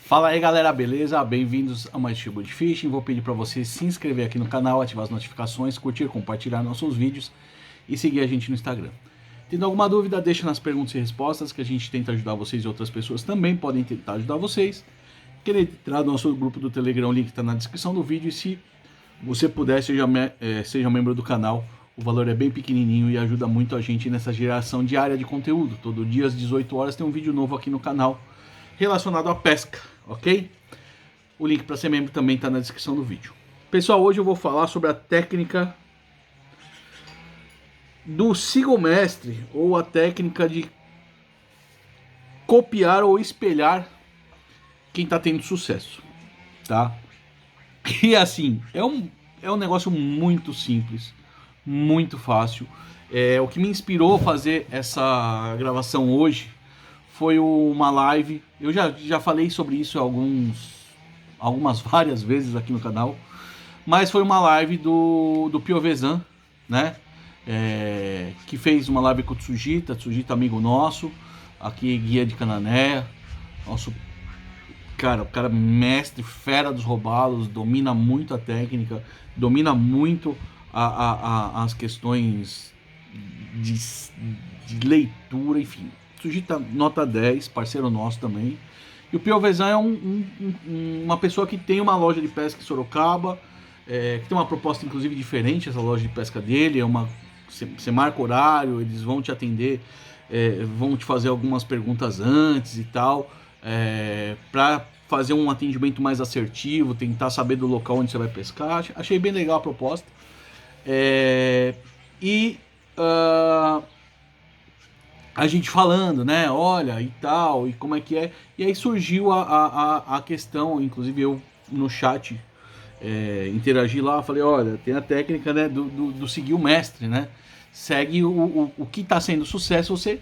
Fala aí galera, beleza? Bem-vindos a mais Tipo de Fishing. Vou pedir para você se inscrever aqui no canal, ativar as notificações, curtir, compartilhar nossos vídeos e seguir a gente no Instagram. Tendo alguma dúvida, deixa nas perguntas e respostas que a gente tenta ajudar vocês e outras pessoas também podem tentar ajudar vocês. Querer entrar no nosso grupo do Telegram, o link está na descrição do vídeo, e se você puder, seja membro do canal. O valor é bem pequenininho e ajuda muito a gente nessa geração diária de conteúdo. Todo dia às 18 horas tem um vídeo novo aqui no canal relacionado à pesca, ok? O link para ser membro também está na descrição do vídeo. Pessoal, hoje eu vou falar sobre a técnica do siga o mestre, ou a técnica de copiar ou espelhar quem está tendo sucesso, tá? E assim, é um negócio muito simples, muito fácil. O que me inspirou a fazer essa gravação hoje foi uma live. Eu já falei sobre isso algumas várias vezes aqui no canal, mas foi uma live do Piovesan, né? Que fez uma live com o Tsujita amigo nosso, aqui guia de Canané, nosso cara, o cara mestre, fera dos robalos, domina muito a técnica, domina muito as questões de leitura, enfim. Tsujita nota 10, parceiro nosso também. E o Piovesan é uma pessoa que tem uma loja de pesca em Sorocaba, que tem uma proposta inclusive diferente, essa loja de pesca dele. Você marca horário, eles vão te atender, vão te fazer algumas perguntas antes e tal, para fazer um atendimento mais assertivo, tentar saber do local onde você vai pescar. Achei bem legal a proposta. A gente falando, né, olha, e tal, e como é que é. E aí surgiu a questão, inclusive eu no chat interagi lá, falei, olha, tem a técnica, né, do seguir o mestre, né. Segue o que está sendo sucesso, você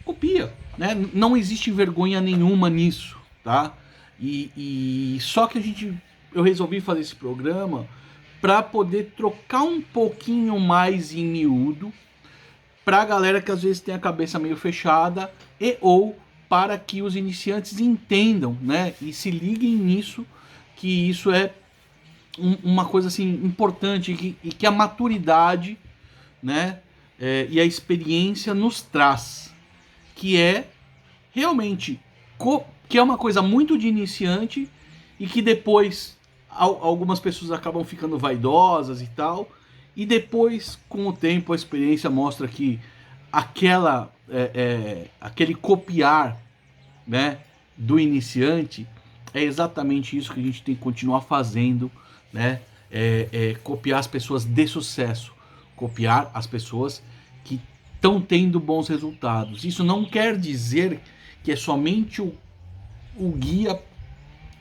copia, né. Não existe vergonha nenhuma nisso, tá. E só que eu resolvi fazer esse programa para poder trocar um pouquinho mais em miúdo, para a galera que às vezes tem a cabeça meio fechada, ou para que os iniciantes entendam, né, e se liguem nisso, que isso é uma coisa assim importante, e que a maturidade, né, e a experiência nos traz, que é realmente que é uma coisa muito de iniciante, e que depois algumas pessoas acabam ficando vaidosas e tal. E depois, com o tempo, a experiência mostra que aquele copiar, né, do iniciante é exatamente isso que a gente tem que continuar fazendo, né? Copiar as pessoas de sucesso, copiar as pessoas que estão tendo bons resultados. Isso não quer dizer que é somente o guia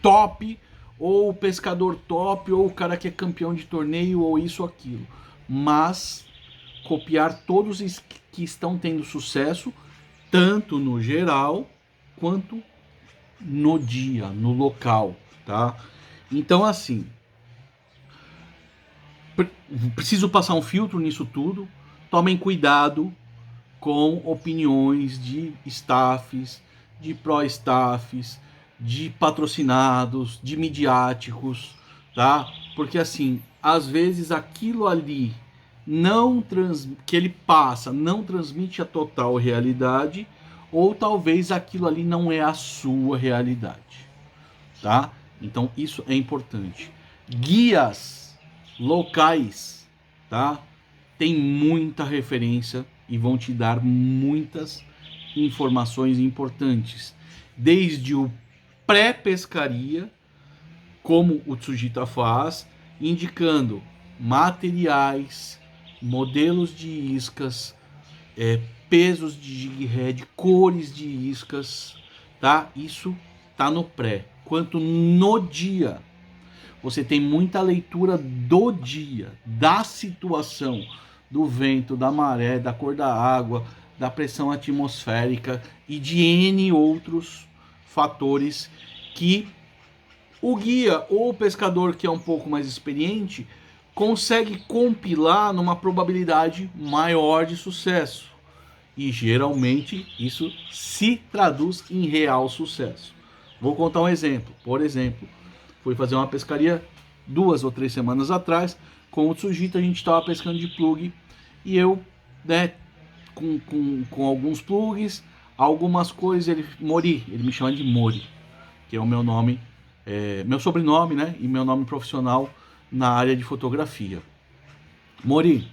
top, ou o pescador top, ou o cara que é campeão de torneio, ou isso ou aquilo, mas copiar todos os que estão tendo sucesso, tanto no geral quanto no dia, no local, tá? Então assim, preciso passar um filtro nisso tudo. Tomem cuidado com opiniões de staffs, de pro-staffs, de patrocinados, de midiáticos, tá? Porque assim, às vezes aquilo ali que ele passa não transmite a total realidade, ou talvez aquilo ali não é a sua realidade, tá? Então isso é importante. Guias locais, tá? Tem muita referência e vão te dar muitas informações importantes, desde o pré-pescaria, como o Tsujita faz, indicando materiais, modelos de iscas, pesos de jig head, cores de iscas, tá? Isso tá no pré. Quanto no dia, você tem muita leitura do dia, da situação, do vento, da maré, da cor da água, da pressão atmosférica e de N outros fatores que o guia ou o pescador que é um pouco mais experiente consegue compilar numa probabilidade maior de sucesso. E geralmente isso se traduz em real sucesso. Vou contar um exemplo. Por exemplo, fui fazer uma pescaria 2 ou 3 semanas atrás. Com o Tsujita a gente estava pescando de plug. E eu, né, com alguns plugs, algumas coisas, ele me chama de Mori, que é o meu nome, meu sobrenome, né, e meu nome profissional na área de fotografia. Mori,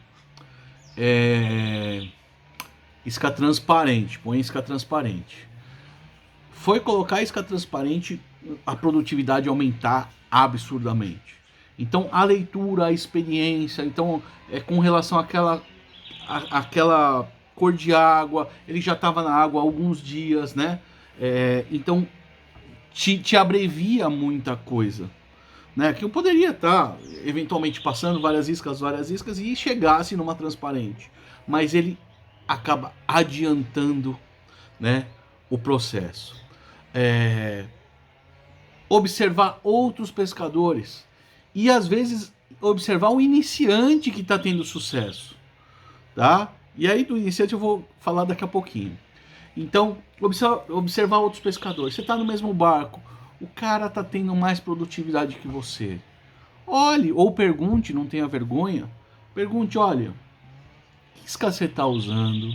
isca transparente, põe isca transparente. Foi colocar isca transparente, a produtividade aumentar absurdamente. Então a leitura, a experiência, então com relação àquela cor de água, ele já estava na água há alguns dias, né? Então te abrevia muita coisa, né? Que eu poderia estar eventualmente passando várias iscas e chegasse numa transparente, mas ele acaba adiantando, né, o processo. Observar outros pescadores e às vezes observar o iniciante que está tendo sucesso, tá? E aí do iniciante eu vou falar daqui a pouquinho. Então, observar outros pescadores. Você está no mesmo barco, o cara está tendo mais produtividade que você. Olhe, ou pergunte, não tenha vergonha. Pergunte, olha, que isca você está usando?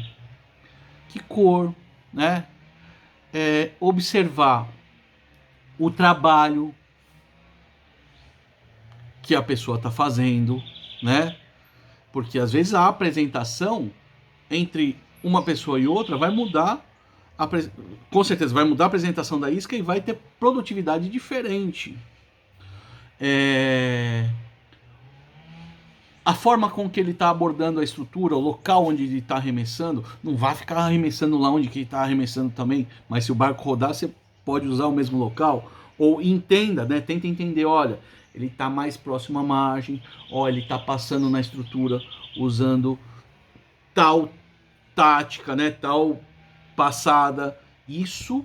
Que cor, né? Observar o trabalho que a pessoa está fazendo, né? Porque às vezes a apresentação entre uma pessoa e outra vai mudar, com certeza vai mudar a apresentação da isca e vai ter produtividade diferente. A forma com que ele está abordando a estrutura, o local onde ele está arremessando, não vai ficar arremessando lá onde ele está arremessando também, mas se o barco rodar, você pode usar o mesmo local. Ou entenda, né? Tenta entender, olha, ele está mais próximo à margem, ó, ele está passando na estrutura usando tal tática, né? Tal passada. Isso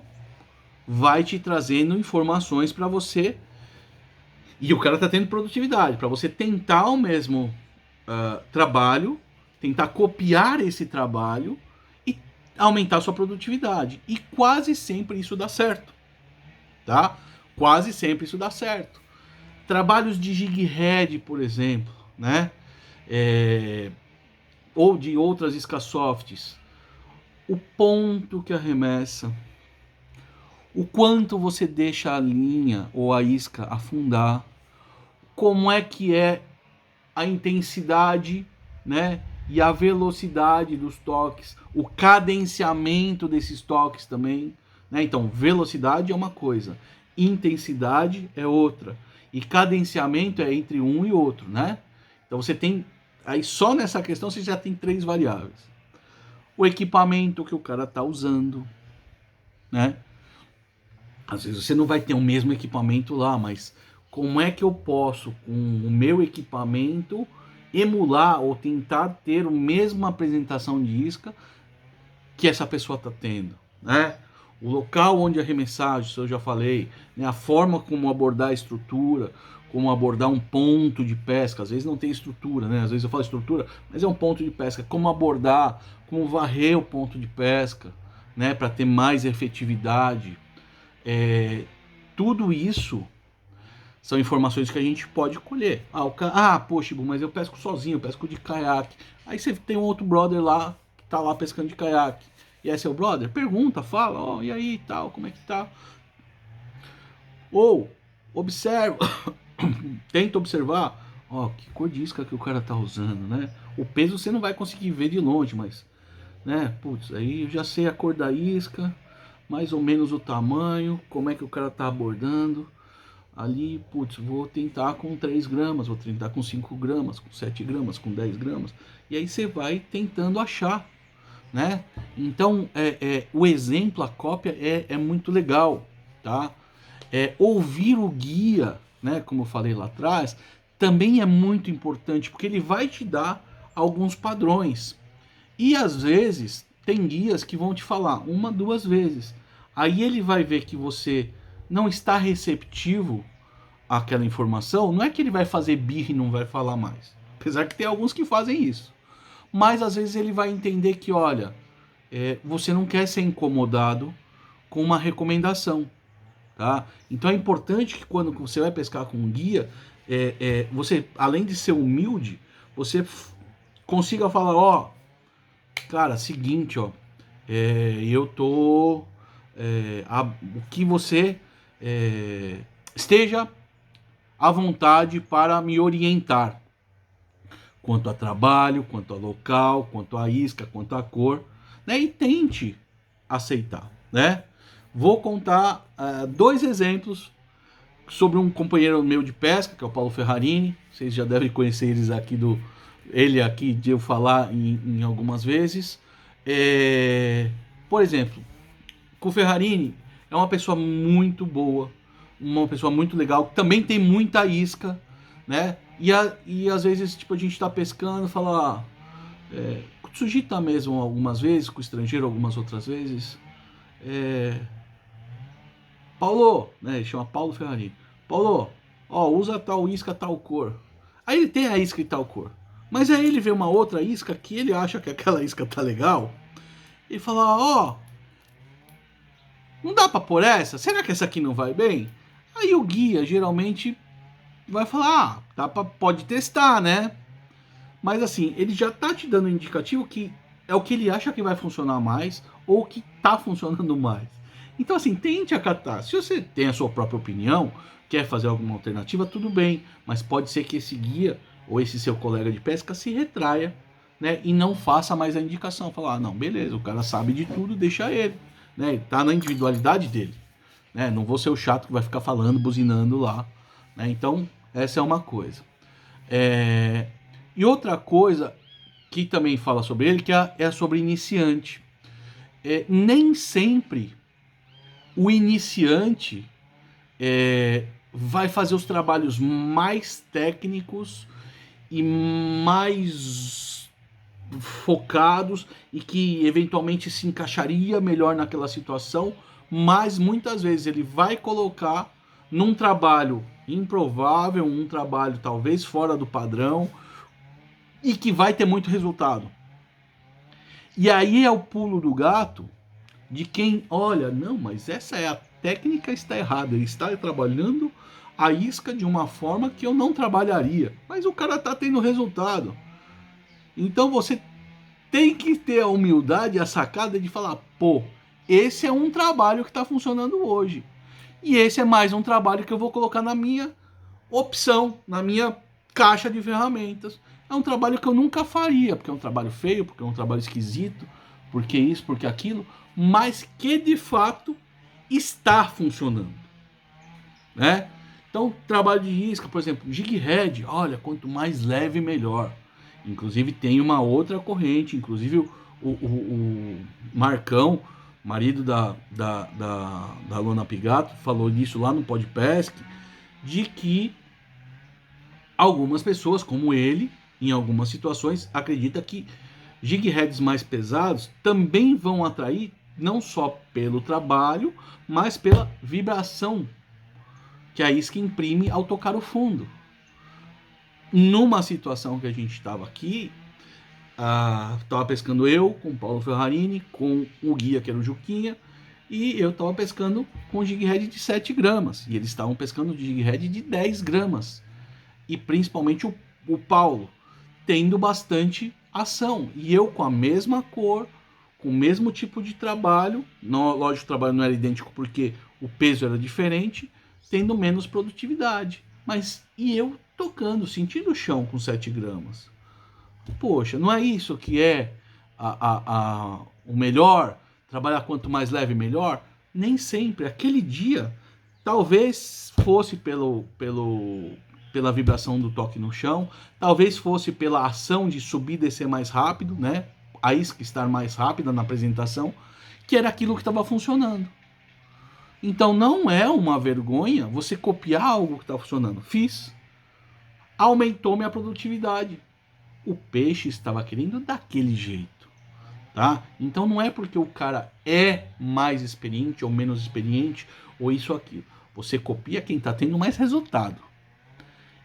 vai te trazendo informações para você. E o cara está tendo produtividade, para você tentar o mesmo trabalho, tentar copiar esse trabalho e aumentar sua produtividade. E quase sempre isso dá certo, tá? Quase sempre isso dá certo. Trabalhos de jig head, por exemplo, né? Ou de outras iscas softs. O ponto que arremessa, o quanto você deixa a linha ou a isca afundar, como é que é a intensidade, né, e a velocidade dos toques, o cadenciamento desses toques também, né? Então, velocidade é uma coisa, intensidade é outra, e cadenciamento é entre um e outro, né? Então você tem aí só nessa questão você já tem 3 variáveis. O equipamento que o cara tá usando, né? Às vezes você não vai ter o mesmo equipamento lá, mas como é que eu posso, com o meu equipamento, emular ou tentar ter a mesma apresentação de isca que essa pessoa está tendo, né? O local onde arremessar, isso eu já falei, né? A forma como abordar a estrutura, como abordar um ponto de pesca, às vezes não tem estrutura, né? Às vezes eu falo estrutura, mas é um ponto de pesca, como abordar, como varrer o ponto de pesca, né? Para ter mais efetividade. Tudo isso são informações que a gente pode colher. Poxa, mas eu pesco sozinho, eu pesco de caiaque. Aí você tem um outro brother lá, que tá lá pescando de caiaque. E é seu brother? Pergunta, fala, e aí, tal, como é que tá? Ou, observa, tenta observar, que cor de isca que o cara tá usando, né? O peso você não vai conseguir ver de longe, mas, né, putz, aí eu já sei a cor da isca, mais ou menos o tamanho, como é que o cara tá abordando. Ali, putz, vou tentar com 3 gramas, vou tentar com 5 gramas, com 7 gramas, com 10 gramas. E aí você vai tentando achar, né? Então, o exemplo, a cópia é muito legal, tá? Ouvir o guia, né, como eu falei lá atrás, também é muito importante, porque ele vai te dar alguns padrões. E às vezes, tem guias que vão te falar 1, 2 vezes. Aí ele vai ver que você não está receptivo àquela informação, não é que ele vai fazer birra e não vai falar mais. Apesar que tem alguns que fazem isso. Mas às vezes ele vai entender que, olha, você não quer ser incomodado com uma recomendação, tá? Então é importante que quando você vai pescar com um guia, você, além de ser humilde, você consiga falar, ó, cara, seguinte, ó, eu tô, o que você esteja à vontade para me orientar quanto a trabalho, quanto a local, quanto a isca, quanto a cor, né? E tente aceitar, né? Vou contar 2 exemplos sobre um companheiro meu de pesca, que é o Paulo Ferrarini. Vocês já devem conhecer ele aqui de eu falar em algumas vezes. Por exemplo, com o Ferrarini é uma pessoa muito boa, uma pessoa muito legal, também tem muita isca, né? E às vezes, tipo, a gente tá pescando e fala, sujita mesmo algumas vezes, com o estrangeiro algumas outras vezes. Paulo, né? Ele chama Paulo Ferrarini. Paulo, ó, usa tal isca, tal cor. Aí ele tem a isca e tal cor. Mas aí ele vê uma outra isca que ele acha que aquela isca tá legal. E fala, ó, não dá pra pôr essa? Será que essa aqui não vai bem? Aí o guia geralmente vai falar, pode testar, né? Mas assim, ele já tá te dando um indicativo que é o que ele acha que vai funcionar mais ou que tá funcionando mais. Então assim, tente acatar. Se você tem a sua própria opinião, quer fazer alguma alternativa, tudo bem. Mas pode ser que esse guia ou esse seu colega de pesca se retraia, né? E não faça mais a indicação. Falar, não, beleza, o cara sabe de tudo, deixa ele. Né? Tá na individualidade dele. Né? Não vou ser o chato que vai ficar falando, buzinando lá. Né? Então, essa é uma coisa. E outra coisa que também fala sobre ele, que é sobre iniciante. Nem sempre o iniciante vai fazer os trabalhos mais técnicos e mais focados e que eventualmente se encaixaria melhor naquela situação, mas muitas vezes ele vai colocar num trabalho improvável, um trabalho talvez fora do padrão e que vai ter muito resultado. E aí é o pulo do gato de quem olha, não, mas essa é a técnica, está errada, ele está trabalhando a isca de uma forma que eu não trabalharia, mas o cara está tendo resultado. Então você tem que ter a humildade, a sacada de falar, pô, esse é um trabalho que está funcionando hoje. E esse é mais um trabalho que eu vou colocar na minha opção, na minha caixa de ferramentas. É um trabalho que eu nunca faria, porque é um trabalho feio, porque é um trabalho esquisito, porque isso, porque aquilo, mas que de fato está funcionando, né? Então, trabalho de isca, por exemplo, jig head, olha, quanto mais leve, melhor. Inclusive tem uma outra corrente, inclusive o Marcão, marido da Lona Pigato, falou disso lá no Podpesc, de que algumas pessoas, como ele, em algumas situações, acredita que jig heads mais pesados também vão atrair não só pelo trabalho, mas pela vibração que a isca imprime ao tocar o fundo. Numa situação que a gente estava aqui, estava pescando eu com o Paulo Ferrarini, com o guia que era o Juquinha, e eu estava pescando com jig head de 7 gramas, e eles estavam pescando de jig head de 10 gramas, e principalmente o Paulo, tendo bastante ação, e eu com a mesma cor, com o mesmo tipo de trabalho, não, lógico, o trabalho não era idêntico porque o peso era diferente, tendo menos produtividade, mas e eu tocando, sentindo o chão com 7 gramas. Poxa, não é isso que é o melhor? Trabalhar quanto mais leve, melhor? Nem sempre. Aquele dia, talvez fosse pela vibração do toque no chão, talvez fosse pela ação de subir e descer mais rápido, né? A isca estar mais rápida na apresentação, que era aquilo que estava funcionando. Então não é uma vergonha você copiar algo que está funcionando. Fiz. Aumentou minha produtividade. O peixe estava querendo daquele jeito, tá? Então não é porque o cara é mais experiente ou menos experiente ou isso ou aquilo. Você copia quem está tendo mais resultado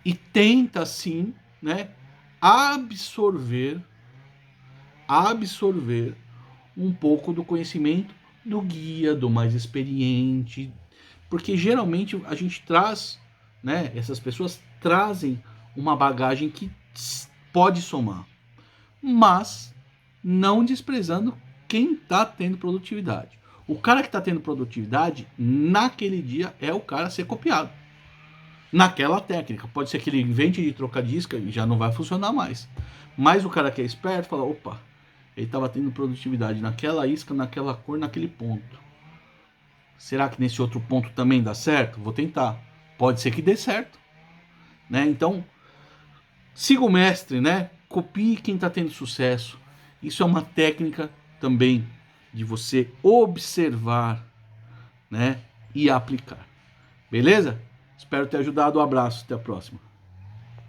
e tenta sim, né, absorver um pouco do conhecimento do guia, do mais experiente, porque geralmente a gente traz, né, essas pessoas trazem uma bagagem que pode somar, mas não desprezando quem está tendo produtividade. O cara que está tendo produtividade, naquele dia, é o cara a ser copiado. Naquela técnica. Pode ser que ele invente de trocar de isca e já não vai funcionar mais. Mas o cara que é esperto fala, opa, ele estava tendo produtividade naquela isca, naquela cor, naquele ponto. Será que nesse outro ponto também dá certo? Vou tentar. Pode ser que dê certo. Né? Então, siga o mestre, né? Copie quem está tendo sucesso. Isso é uma técnica também de você observar, né? E aplicar. Beleza? Espero ter ajudado. Um abraço. Até a próxima.